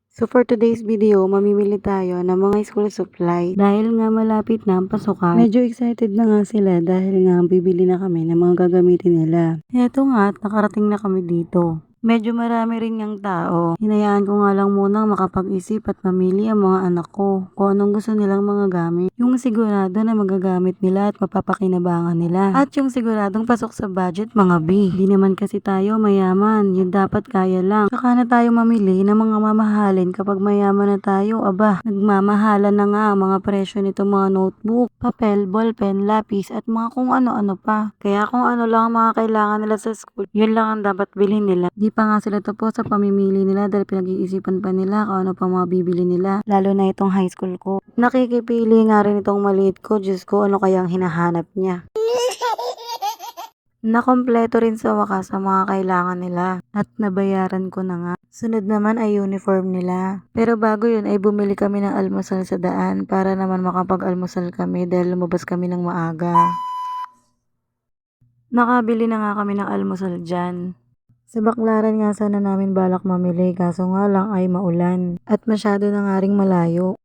So for today's video, mamimili tayo ng mga school supply. Dahil nga malapit na ang pasukan, medyo excited na nga sila dahil nga bibili na kami ng mga gagamitin nila. Eto nga at nakarating na kami dito. Medyo marami rin ngang tao. Hinayaan ko nga lang munang makapag-isip at mamili ang mga anak ko kung anong gusto nilang mga gamit. Yung sigurado na magagamit nila at mapapakinabangan nila. At yung siguradong pasok sa budget mga B. Di naman kasi tayo mayaman. Yun dapat kaya lang. Saka na tayo mamili ng mga mamahalin kapag mayaman na tayo. Aba, nagmamahalan na nga ang mga presyo nito mga notebook, papel, ballpen, lapis at mga kung ano-ano pa. Kaya kung ano lang ang mga kailangan nila sa school, yun lang ang dapat bilhin nila. Di pa nga sila tapos sa pamimili nila dahil pinag-iisipan pa nila kung ano pa mga bibili nila. Lalo na itong high school ko. Nakikipili nga rin itong maliit ko. Diyos ko, ano kayang hinahanap niya? Nakompleto rin sa wakas ang mga kailangan nila at nabayaran ko na nga. Sunod naman ay uniform nila. Pero bago yun ay bumili kami ng almusal sa daan para naman makapag-almusal kami dahil lumabas kami ng maaga. Nakabili na nga kami ng almusal dyan. Sa Baclaran nga sana namin balak mamili kaso nga lang ay maulan at masyado na nga ring malayo.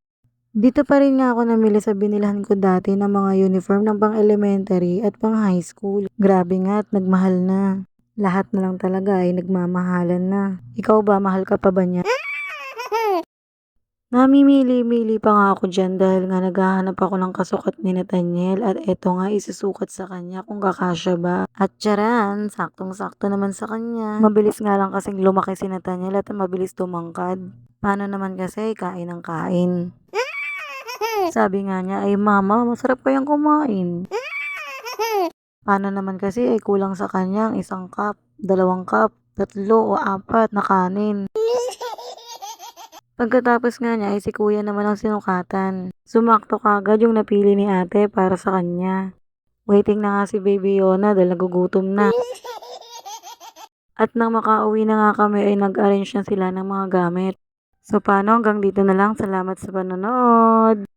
Dito pa rin nga ako namili sa binilhan ko dati ng mga uniform ng pang elementary at pang high school. Grabe nga at nagmahal na. Lahat na lang talaga ay nagmamahalan na. Ikaw ba, mahal ka pa ba niya? Namimili-mili pa nga ako dyan dahil nga naghahanap ako ng kasukat ni Nathaniel at eto nga isusukat sa kanya kung kakasya ba. At tiyaran, saktong-sakto naman sa kanya. Mabilis nga lang kasing lumaki si Nathaniel at mabilis tumangkad. Paano naman kasi kain ng kain? Sabi nga niya ay mama, masarap kayang kumain. Paano naman kasi ay kulang sa kanya ang 1 cup, 2 cup, 3 o 4 na kanin. Pagkatapos nga niya ay si kuya naman ang sinukatan. Sumakto kagad yung napili ni ate para sa kanya. Waiting na nga si Baby Yona dahil nagugutom na. At nang makauwi na nga kami ay nag-arrange na sila ng mga gamit. So paano hanggang dito na lang. Salamat sa panonood.